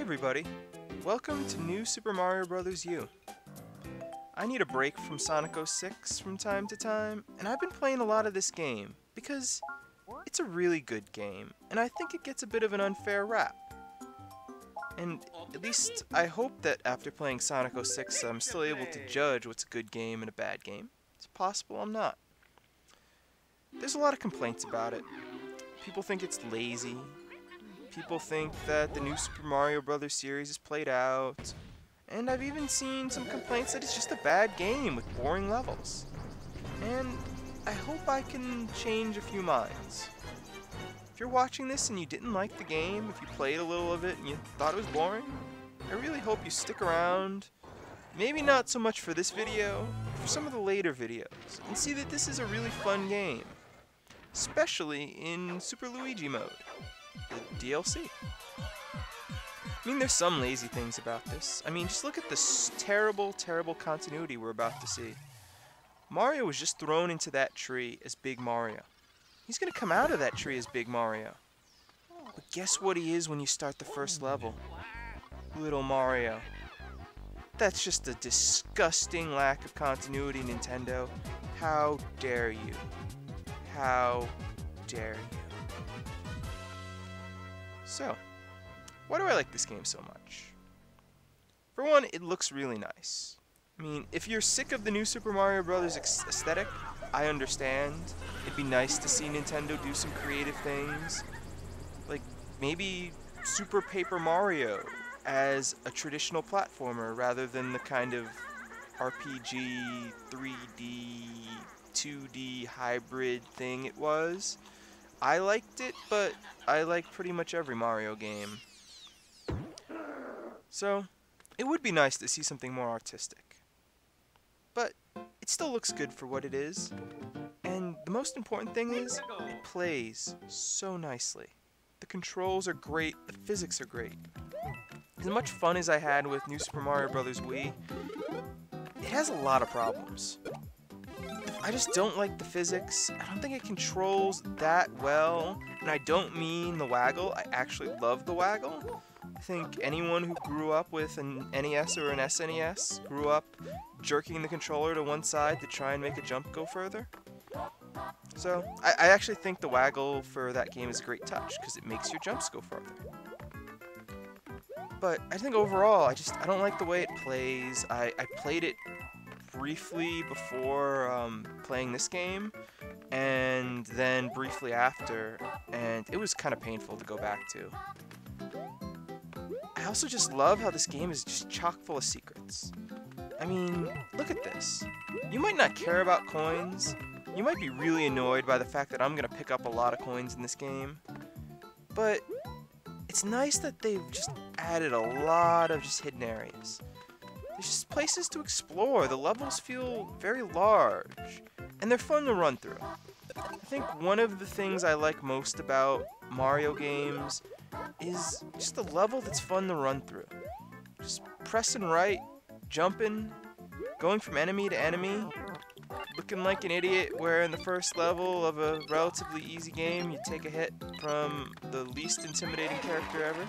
everybody, welcome to New Super Mario Bros. U. I need a break from Sonic 06 from time to time, and I've been playing a lot of this game because it's a really good game, and I think it gets a bit of an unfair rap. And at least I hope that after playing Sonic 06 I'm still able to judge what's a good game and a bad game. It's possible I'm not. There's a lot of complaints about it. People think it's lazy. People think that the new Super Mario Bros. Series is played out. And I've even seen some complaints that it's just a bad game with boring levels. And I hope I can change a few minds. If you're watching this and you didn't like the game, if you played a little of it and you thought it was boring, I really hope you stick around, maybe not so much for this video, but for some of the later videos, and see that this is a really fun game. Especially in Super Luigi mode, the DLC. I mean, there's some lazy things about this. I mean, just look at this terrible, terrible continuity we're about to see. Mario was just thrown into that tree as Big Mario. He's gonna come out of that tree as Big Mario. But guess what he is when you start the first level? Little Mario. That's just a disgusting lack of continuity, Nintendo. How dare you? How dare you? So, why do I like this game so much? For one, it looks really nice. I mean, if you're sick of the new Super Mario Bros. Aesthetic, I understand. It'd be nice to see Nintendo do some creative things. Like, maybe Super Paper Mario as a traditional platformer rather than the kind of RPG, 3D, 2D hybrid thing it was. I liked it, but I like pretty much every Mario game. So, it would be nice to see something more artistic. But it still looks good for what it is. And the most important thing is, it plays so nicely. The controls are great, the physics are great. As much fun as I had with New Super Mario Bros. Wii, it has a lot of problems. I just don't like the physics. I don't think it controls that well. And I don't mean the waggle. I actually love the waggle. I think anyone who grew up with an NES or an SNES grew up jerking the controller to one side to try and make a jump go further. So, I actually think the waggle for that game is a great touch because it makes your jumps go further. But I think overall, I don't like the way it plays. I played it briefly before playing this game, and then briefly after, and it was kind of painful to go back to. I also just love how this game is just chock full of secrets. I mean, look at this. You might not care about coins. You might be really annoyed by the fact that I'm gonna pick up a lot of coins in this game. But it's nice that they've just added a lot of just hidden areas. There's just places to explore. The levels feel very large, and they're fun to run through. I think one of the things I like most about Mario games is just a level that's fun to run through. Just pressing right, jumping, going from enemy to enemy, looking like an idiot where in the first level of a relatively easy game you take a hit from the least intimidating character ever.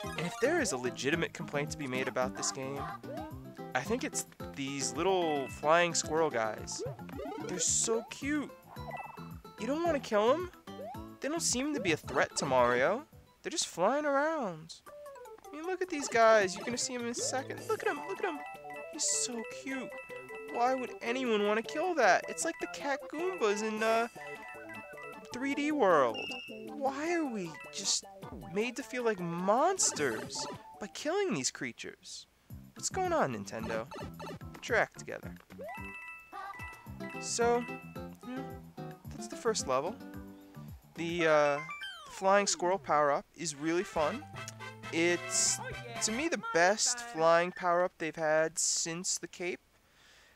And if there is a legitimate complaint to be made about this game, I think it's these little flying squirrel guys. They're so cute. You don't want to kill them. They don't seem to be a threat to Mario. They're just flying around. I mean, look at these guys. You're going to see them in a second. Look at him. Look at him. He's so cute. Why would anyone want to kill that? It's like the cat Goombas in 3D World. Why are we just made to feel like monsters by killing these creatures? What's going on, Nintendo? Get your act together. So, yeah, that's the first level. The flying squirrel power-up is really fun. It's, to me, the best flying power-up they've had since the cape.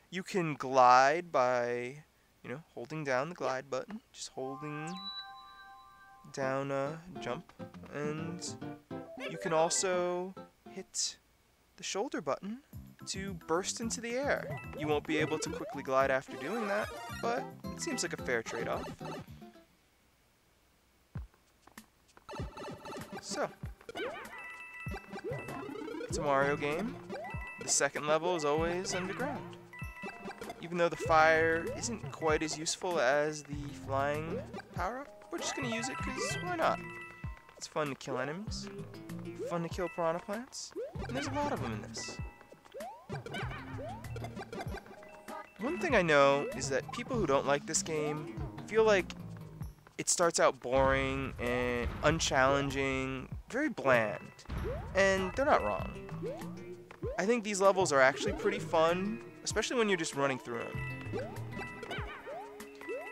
You can glide by, holding down the glide button. Just holding down jump. And you can also hit the shoulder button to burst into the air. You won't be able to quickly glide after doing that, but it seems like a fair trade-off. So, It's a Mario game. The second level is always underground. Even though the fire isn't quite as useful as the flying power-up, we're just gonna use it because why not? It's fun to kill enemies, fun to kill piranha plants, and there's a lot of them in this. One thing I know is that people who don't like this game feel like it starts out boring and unchallenging, very bland, and they're not wrong. I think these levels are actually pretty fun, especially when you're just running through them.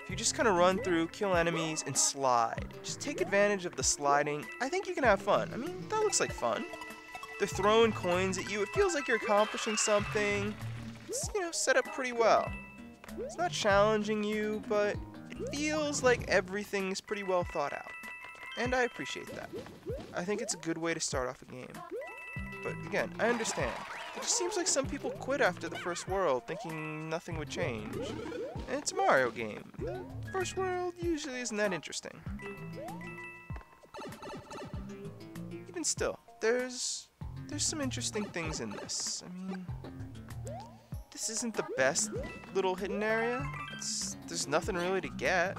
If you just kind of run through, kill enemies, and slide, just take advantage of the sliding, I think you can have fun. I mean, that looks like fun. They're throwing coins at you, it feels like you're accomplishing something. It's, you know, set up pretty well. It's not challenging you, but it feels like everything is pretty well thought out. And I appreciate that. I think it's a good way to start off a game. But again, I understand. It just seems like some people quit after the first world, thinking nothing would change. And it's a Mario game. The first world usually isn't that interesting. Even still, there's some interesting things in this. I mean, this isn't the best little hidden area. There's nothing really to get.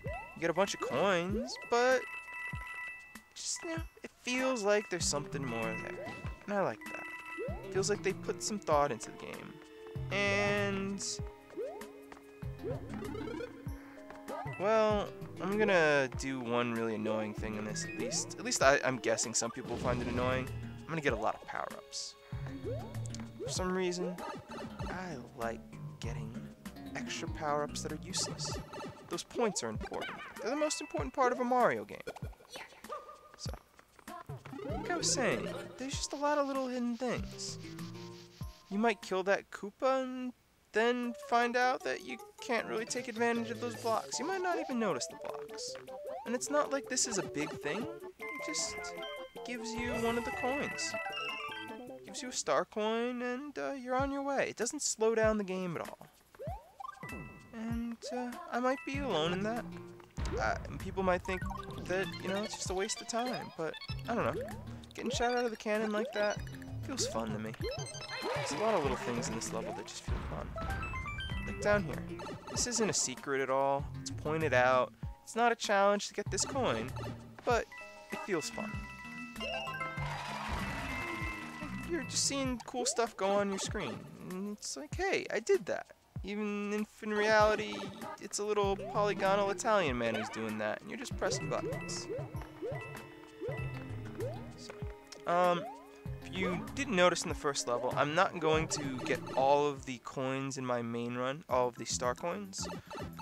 You get a bunch of coins, but just, you know, it feels like there's something more there. And I like that. It feels like they put some thought into the game. And well, I'm gonna do one really annoying thing in this, at least I'm guessing some people find it annoying. I'm gonna get a lot of power-ups. For some reason, I like getting extra power-ups that are useless. Those points are important. They're the most important part of a Mario game. So, like I was saying, there's just a lot of little hidden things. You might kill that Koopa and then find out that you can't really take advantage of those blocks. You might not even notice the blocks. And it's not like this is a big thing. It just gives you one of the coins. Gives you a star coin and you're on your way. It doesn't slow down the game at all. And I might be alone in that. And people might think that, you know, it's just a waste of time. But I don't know. Getting shot out of the cannon like that feels fun to me. There's a lot of little things in this level that just feel fun. Like down here. This isn't a secret at all. It's pointed out. It's not a challenge to get this coin, but it feels fun. You're just seeing cool stuff go on your screen. And it's like, hey, I did that. Even if in reality, it's a little polygonal Italian man who's doing that, and you're just pressing buttons. So, if you didn't notice in the first level, I'm not going to get all of the coins in my main run, all of the star coins.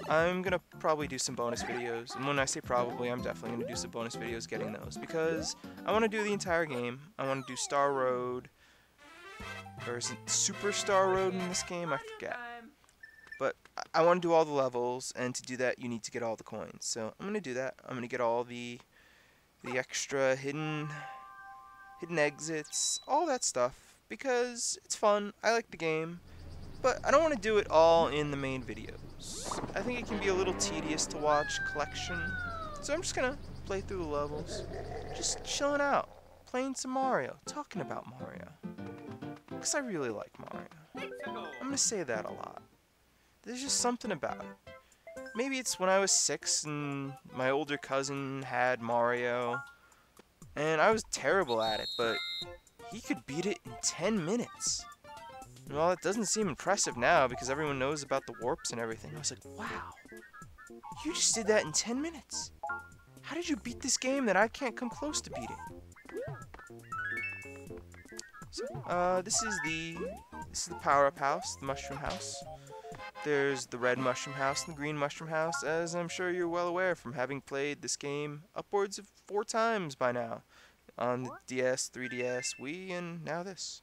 I'm going to probably do some bonus videos, and when I say probably, I'm definitely going to do some bonus videos getting those, because I want to do the entire game. I want to do Star Road, or is it Super Star Road in this game? I forget. But I want to do all the levels, and to do that, you need to get all the coins. So I'm going to do that. I'm going to get all the extra hidden exits, all that stuff, because it's fun. I like the game, but I don't want to do it all in the main videos. I think it can be a little tedious to watch collection, so I'm just going to play through the levels, just chilling out, playing some Mario, talking about Mario, because I really like Mario. I'm going to say that a lot. There's just something about it. Maybe it's when I was 6 and my older cousin had Mario, and I was terrible at it, but he could beat it in 10 minutes. And while it doesn't seem impressive now because everyone knows about the warps and everything, I was like, wow, you just did that in 10 minutes. How did you beat this game that I can't come close to beating? So, this is the power-up house, the mushroom house. There's the red mushroom house and the green mushroom house, as I'm sure you're well aware from having played this game upwards of 4 times by now. On the DS, 3DS, Wii, and now this.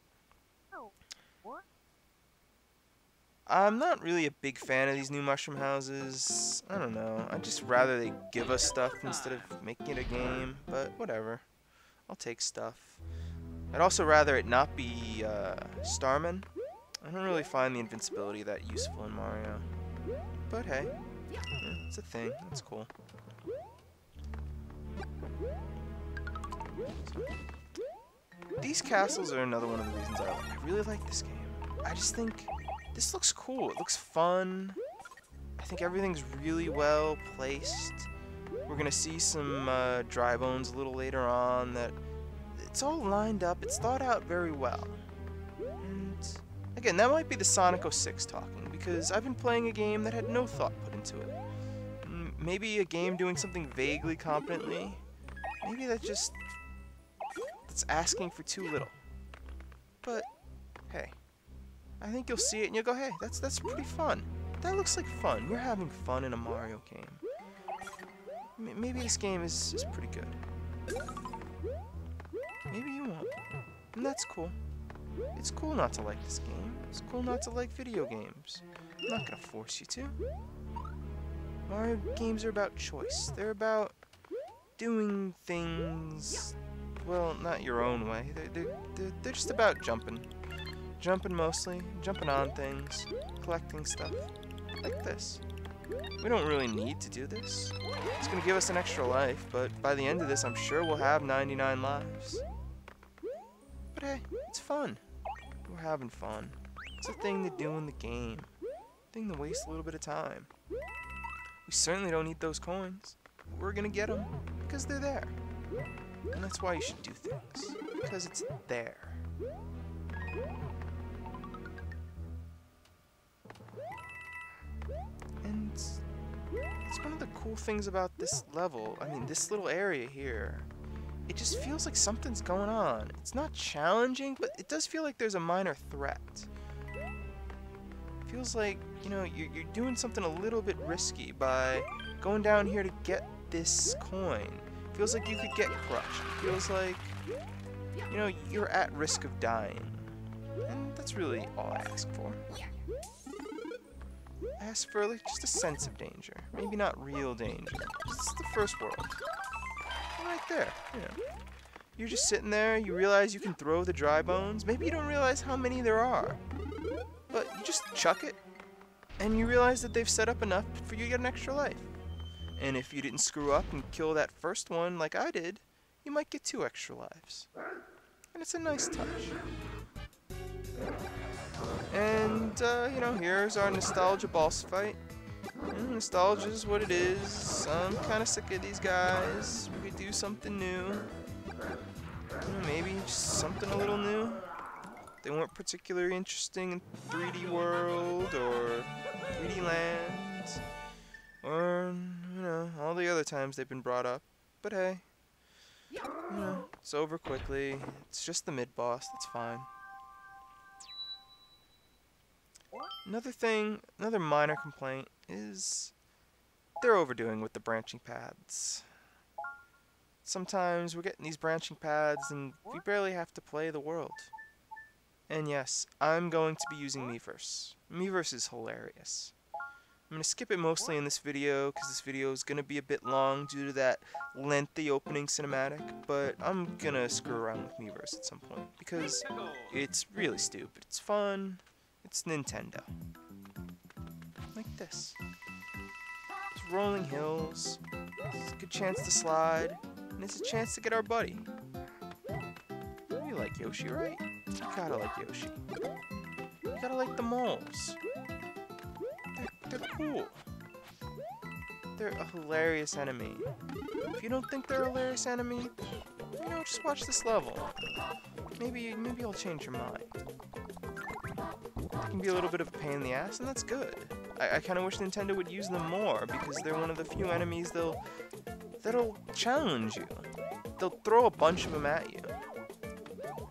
I'm not really a big fan of these new mushroom houses. I don't know. I'd just rather they give us stuff instead of making it a game, but whatever. I'll take stuff. I'd also rather it not be Starman. I don't really find the invincibility that useful in Mario. But hey, it's a thing. It's cool. these castles are another one of the reasons I really like this game. I just think this looks cool. It looks fun. I think everything's really well placed. We're gonna see some dry bones a little later on. That it's all lined up. It's thought out very well. And again, that might be the Sonic 06 talking, because I've been playing a game that had no thought put into it. Maybe a game doing something vaguely competently. Maybe that's asking for too little. But hey, I think you'll see it and you'll go, hey, that's pretty fun. That looks like fun. You're having fun in a Mario game. Maybe this game is pretty good. Maybe you won't. And that's cool. It's cool not to like this game. It's cool not to like video games. I'm not gonna force you to. Mario games are about choice. They're about doing things, well, not your own way. They're just about jumping. Jumping mostly. Jumping on things. Collecting stuff. Like this. We don't really need to do this. It's gonna give us an extra life, but by the end of this, I'm sure we'll have 99 lives. But hey, it's fun. We're having fun. It's a thing to do in the game. A thing to waste a little bit of time. We certainly don't need those coins. We're gonna get them because they're there. And that's why you should do things. Because it's there. And it's one of the cool things about this level. I mean, this little area here. It just feels like something's going on. It's not challenging, but it does feel like there's a minor threat. It feels like, you know, you're doing something a little bit risky by going down here to get this coin. It feels like you could get crushed. It feels like, you know, you're at risk of dying. And that's really all I ask for. I ask for, like, just a sense of danger. Maybe not real danger. It's the first world. Right there, you know. You're just sitting there, you realize you can throw the dry bones. Maybe you don't realize how many there are. But you just chuck it, and you realize that they've set up enough for you to get an extra life. And if you didn't screw up and kill that first one like I did, you might get 2 extra lives. And it's a nice touch. And, you know, here's our nostalgia boss fight. And nostalgia is what it is. I'm kind of sick of these guys. We could do something new. You know, maybe just something a little new. They weren't particularly interesting in 3D World or 3D Land. Or, you know, all the other times they've been brought up. But hey, you know, it's over quickly. It's just the mid-boss. That's fine. Another thing, another minor complaint is they're overdoing with the branching paths. Sometimes we're getting these branching paths and we barely have to play the world. And yes, I'm going to be using Miiverse. Miiverse is hilarious. I'm going to skip it mostly in this video because this video is going to be a bit long due to that lengthy opening cinematic, but I'm going to screw around with Miiverse at some point because it's really stupid. It's fun. It's Nintendo. Like this. It's rolling hills. It's a good chance to slide. And it's a chance to get our buddy. You like Yoshi, right? You gotta like Yoshi. You gotta like the moles. They're cool. They're a hilarious enemy. If you don't think they're a hilarious enemy, you know, just watch this level. Maybe you'll change your mind. They can be a little bit of a pain in the ass, and that's good. I kind of wish Nintendo would use them more, because they're one of the few enemies that'll challenge you. They'll throw a bunch of them at you.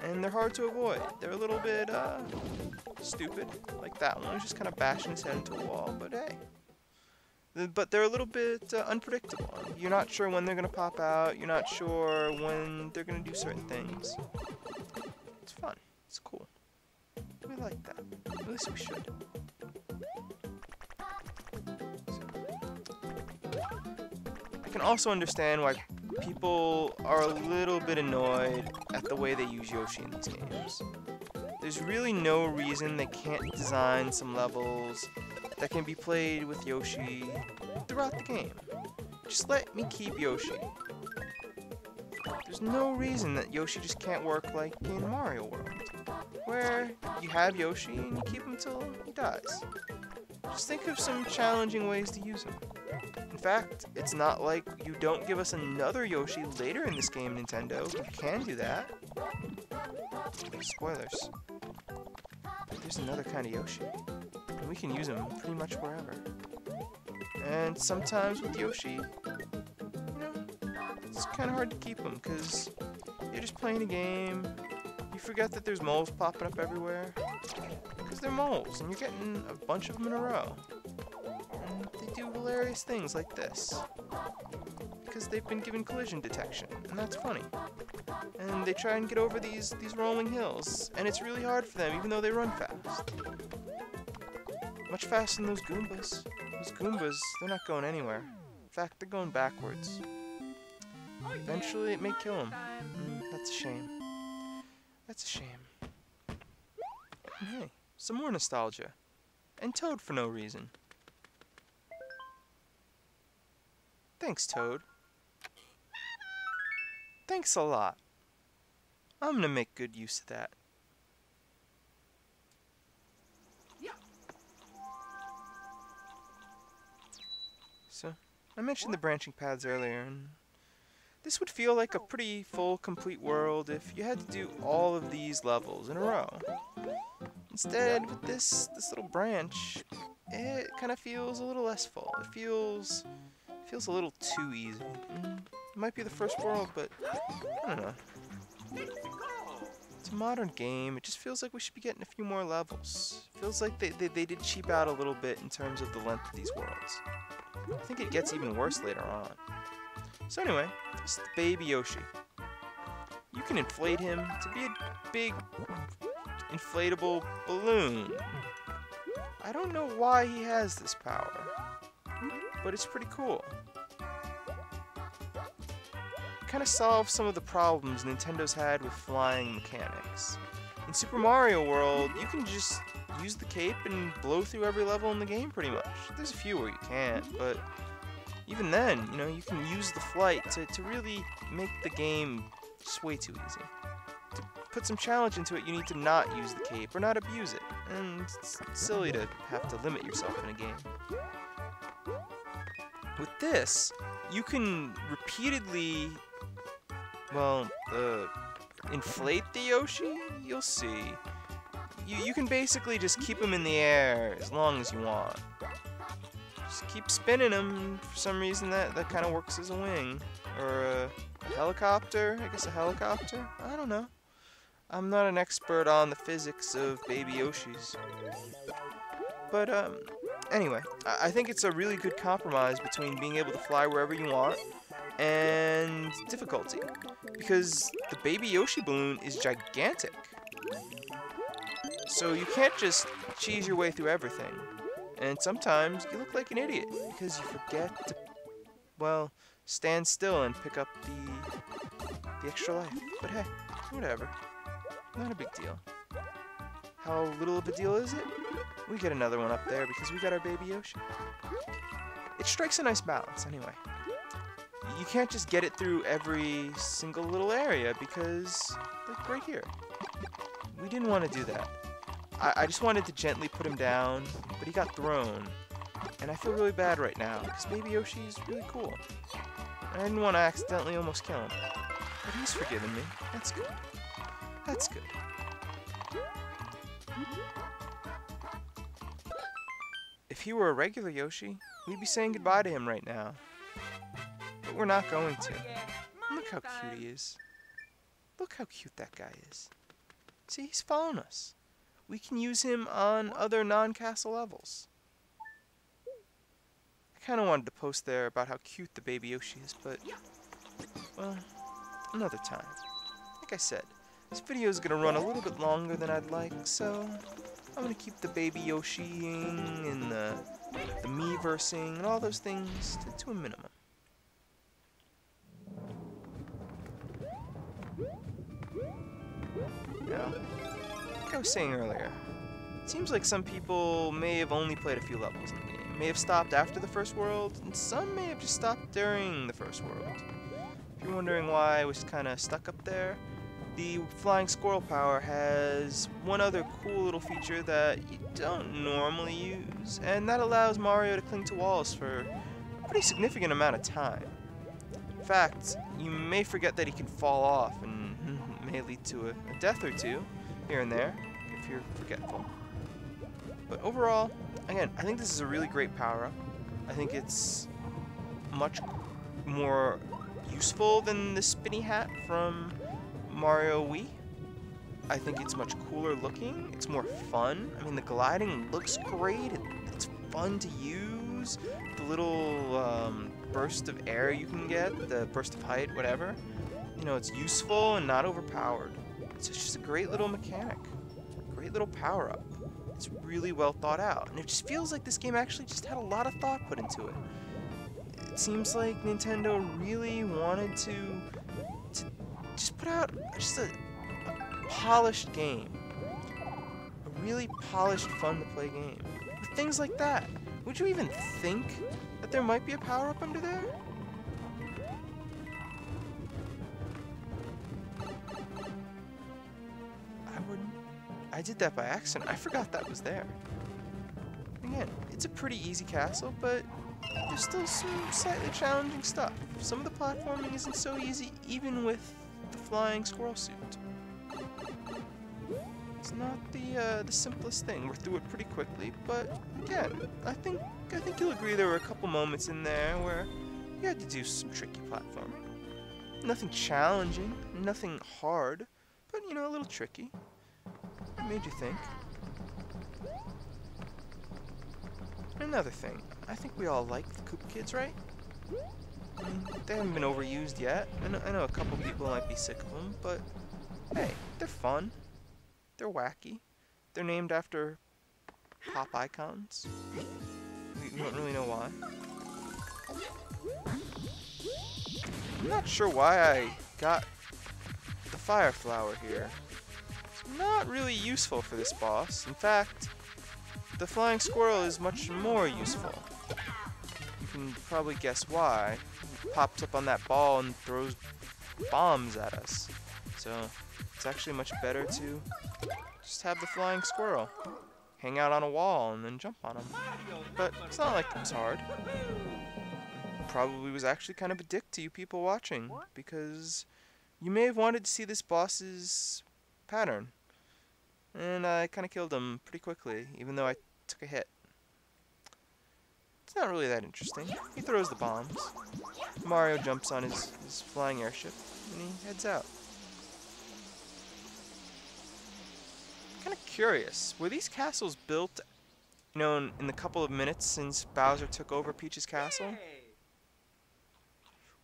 And they're hard to avoid. They're a little bit, stupid. Like that one, just kind of bashing his head into a wall, but hey. But they're a little bit unpredictable. You're not sure when they're going to pop out. You're not sure when they're going to do certain things. It's fun. It's cool. We like that. At least we should. I can also understand why people are a little bit annoyed at the way they use Yoshi in these games. There's really no reason they can't design some levels that can be played with Yoshi throughout the game. Just let me keep Yoshi. There's no reason that Yoshi just can't work like in Mario World, where you have Yoshi and you keep him till he dies. Just think of some challenging ways to use him. In fact, it's not like you don't give us another Yoshi later in this game, Nintendo. You can do that. Spoilers. But there's another kind of Yoshi, and we can use him pretty much wherever. And sometimes with Yoshi, you know, it's kind of hard to keep them because you're just playing a game. You forget that there's moles popping up everywhere because they're moles, and you're getting a bunch of them in a row. And they do hilarious things like this because they've been given collision detection, and that's funny. And they try and get over these rolling hills, and it's really hard for them, even though they run fast. Much faster than those Goombas. Those Goombas, they're not going anywhere. In fact, they're going backwards. Eventually, it may kill them. That's a shame. That's a shame. And hey, some more nostalgia. And Toad for no reason. Thanks, Toad. Thanks a lot. I'm gonna make good use of that. So, I mentioned the branching paths earlier, and this would feel like a pretty full, complete world if you had to do all of these levels in a row. Instead, with this little branch, it kind of feels a little less full. It feels a little too easy. It might be the first world, but I don't know. It's a modern game. It just feels like we should be getting a few more levels. Feels like they did cheap out a little bit in terms of the length of these worlds. I think it gets even worse later on. So anyway, this is the baby Yoshi. You can inflate him to be a big inflatable balloon. I don't know why he has this power, but it's pretty cool. It kind of solves some of the problems Nintendo's had with flying mechanics. In Super Mario World, you can just use the cape and blow through every level in the game pretty much. There's a few where you can't, but even then, you know, you can use the flight to really make the game just way too easy. To put some challenge into it, you need to not use the cape or not abuse it, and it's silly to have to limit yourself in a game. With this, you can repeatedly, well, inflate the Yoshi, you'll see. You can basically just keep him in the air as long as you want. Just keep spinning him, and for some reason that kind of works as a wing. Or a helicopter, I guess a helicopter? I don't know. I'm not an expert on the physics of baby Yoshis. But, anyway, I think it's a really good compromise between being able to fly wherever you want and difficulty. Because the baby Yoshi balloon is gigantic. So you can't just cheese your way through everything. And sometimes you look like an idiot because you forget to, well, stand still and pick up the extra life. But hey, whatever. Not a big deal. How little of a deal is it? We get another one up there because we got our baby Yoshi. It strikes a nice balance anyway. You can't just get it through every single little area because, like right here, we didn't want to do that. I just wanted to gently put him down, but he got thrown. And I feel really bad right now, because Baby Yoshi is really cool. And I didn't want to accidentally almost kill him. But he's forgiven me. That's good. That's good. If he were a regular Yoshi, we'd be saying goodbye to him right now. But we're not going to. Look how cute he is. Look how cute that guy is. See, he's following us. We can use him on other non-castle levels. I kind of wanted to post there about how cute the baby Yoshi is, but, well, another time. Like I said, this video is going to run a little bit longer than I'd like, so I'm going to keep the baby Yoshi-ing and the Miiversing and all those things to a minimum. Now, like I was saying earlier, it seems like some people may have only played a few levels in the game, may have stopped after the first world, and some may have just stopped during the first world. If If you're wondering why I was kind of stuck up there, the flying squirrel power has one other cool little feature that you don't normally use, and that allows Mario to cling to walls for a pretty significant amount of time. In fact, you may forget that he can fall off, and may lead to a death or two here and there if you're forgetful. But overall, again, I think this is a really great power-up. I think it's much more useful than the spinny hat from Mario Wii. I think it's much cooler looking. It's more fun. I mean, the gliding looks great. It's fun to use. The little burst of air you can get, the burst of height, whatever. You know, it's useful and not overpowered. It's just a great little mechanic. Great little power-up. It's really well thought out. And it just feels like this game actually just had a lot of thought put into it. It seems like Nintendo really wanted to just put out just a polished game. A really polished, fun-to-play game. With things like that. Would you even think that there might be a power-up under there? I wouldn't. I did that by accident. I forgot that was there. Again, it's a pretty easy castle, but there's still some slightly challenging stuff. Some of the platforming isn't so easy, even with the flying squirrel suit. It's not the simplest thing. We're through it pretty quickly, but again, I think you'll agree there were a couple moments in there where you had to do some tricky platforming. Nothing challenging, nothing hard, but you know, a little tricky. It made you think. Another thing, I think we all like the Koopa Kids, right? I mean, they haven't been overused yet. I know a couple people might be sick of them, but hey, they're fun. They're wacky. They're named after pop icons. We don't really know why. I'm not sure why I got the fire flower here. It's not really useful for this boss. In fact, the flying squirrel is much more useful. You can probably guess why. He pops up on that ball and throws bombs at us. So it's actually much better to just have the flying squirrel hang out on a wall and then jump on him. But it's not like it was hard. Probably was actually kind of a dick to you people watching, because you may have wanted to see this boss's pattern. And I kind of killed him pretty quickly, even though I took a hit. It's not really that interesting. He throws the bombs. Mario jumps on his flying airship, and he heads out. Kind of curious. Were these castles built, you know, in the couple of minutes since Bowser took over Peach's castle?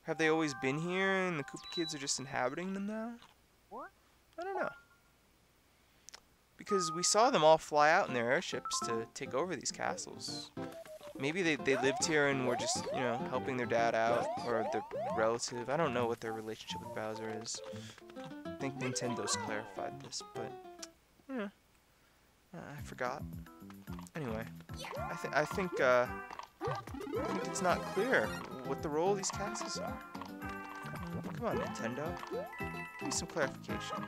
Have they always been here and the Koopa Kids are just inhabiting them now? I don't know. Because we saw them all fly out in their airships to take over these castles. Maybe they lived here and were just, you know, helping their dad out, or their relative. I don't know what their relationship with Bowser is. I think Nintendo's clarified this, but yeah, I forgot. Anyway, I think it's not clear what the role of these castles are. Come on, Nintendo, give me some clarification.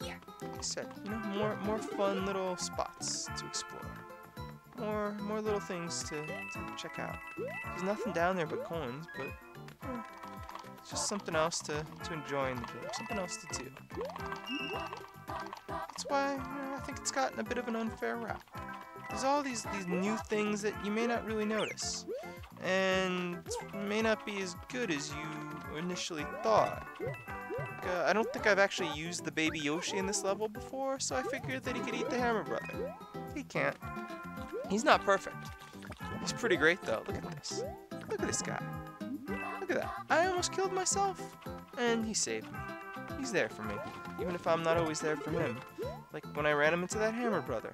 Like I said, you know, more fun little spots to explore. More little things to check out. There's nothing down there but coins, but it's just something else to enjoy in the game, something else to do. That's why, you know, I think it's gotten a bit of an unfair rap. There's all these new things that you may not really notice, and may not be as good as you initially thought. I don't think I've actually used the baby Yoshi in this level before, so I figured that he could eat the Hammer Brother. He can't. He's not perfect. He's pretty great though. Look at this. Look at this guy. Look at that. I almost killed myself, and he saved me. He's there for me, even if I'm not always there for him. Like when I ran him into that Hammer Brother,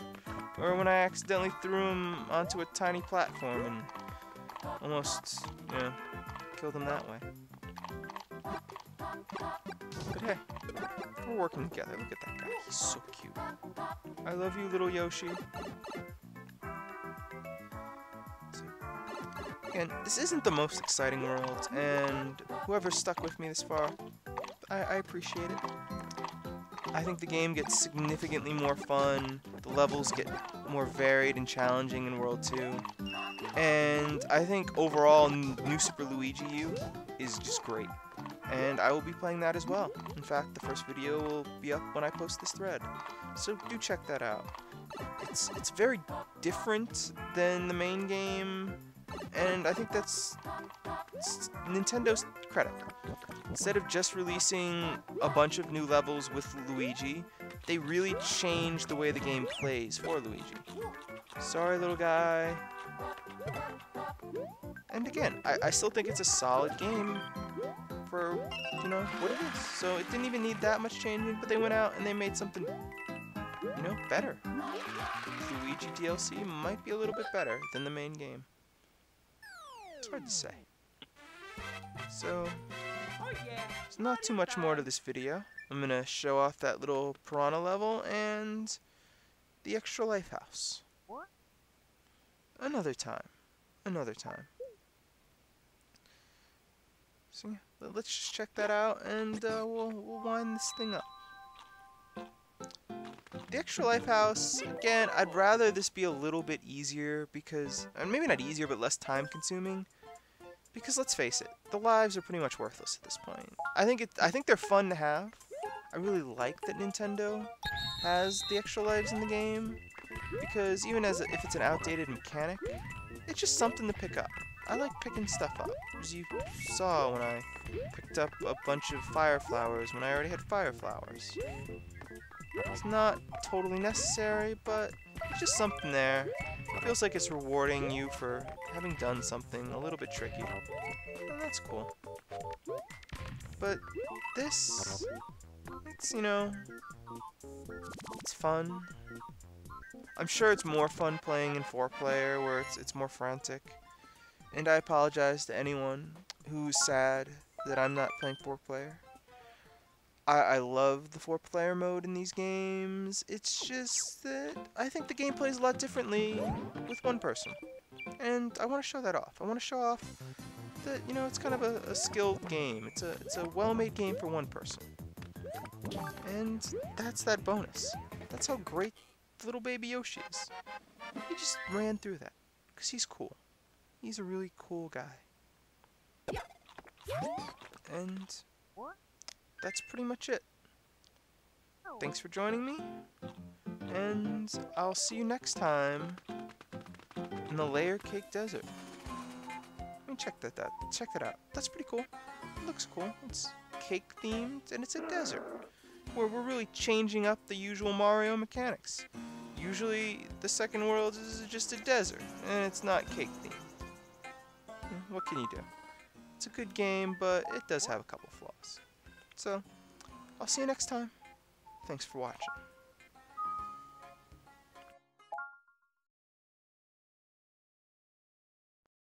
or when I accidentally threw him onto a tiny platform and almost, you know, killed him that way. But hey, we're working together. Look at that guy. He's so cute. I love you, little Yoshi. Again, this isn't the most exciting world, and whoever's stuck with me this far, I appreciate it. I think the game gets significantly more fun, the levels get more varied and challenging in World 2, and I think overall New Super Luigi U is just great. And I will be playing that as well. In fact, the first video will be up when I post this thread, so do check that out. It's very different than the main game, and I think that's Nintendo's credit. Instead of just releasing a bunch of new levels with Luigi, they really changed the way the game plays for Luigi. Sorry, little guy. And again, I still think it's a solid game for, you know, what it is. So it didn't even need that much changing, but they went out and they made something, you know, better. Luigi DLC might be a little bit better than the main game. It's hard to say. So, there's not too much more to this video. I'm gonna show off that little piranha level and the extra life house. Another time. Another time. So yeah, let's just check that out and we'll wind this thing up. The extra life house, again, I'd rather this be a little bit easier because, maybe not easier, but less time consuming. Because let's face it, the lives are pretty much worthless at this point. I think they're fun to have. I really like that Nintendo has the extra lives in the game because even if it's an outdated mechanic, it's just something to pick up. I like picking stuff up, as you saw when I picked up a bunch of fire flowers when I already had fire flowers. It's not totally necessary, but it's just something there. It feels like it's rewarding you for having done something a little bit tricky. And that's cool. But this, it's, you know, it's fun. I'm sure it's more fun playing in 4-player where it's more frantic. And I apologize to anyone who's sad that I'm not playing 4-player. I love the 4-player mode in these games. It's just that I think the game plays a lot differently with one person. And I want to show that off. I want to show off that, you know, it's kind of a skilled game. It's a well-made game for one person. And that's that bonus. That's how great little baby Yoshi is. He just ran through that. Because he's cool. He's a really cool guy. And that's pretty much it. Thanks for joining me, and I'll see you next time in the Layer Cake Desert. Let me check that out. That's pretty cool. It looks cool. It's cake themed, and it's a desert, where we're really changing up the usual Mario mechanics. Usually, the second world is just a desert, and it's not cake themed. What can you do? It's a good game, but it does have a couple flaws. So, I'll see you next time. Thanks for watching.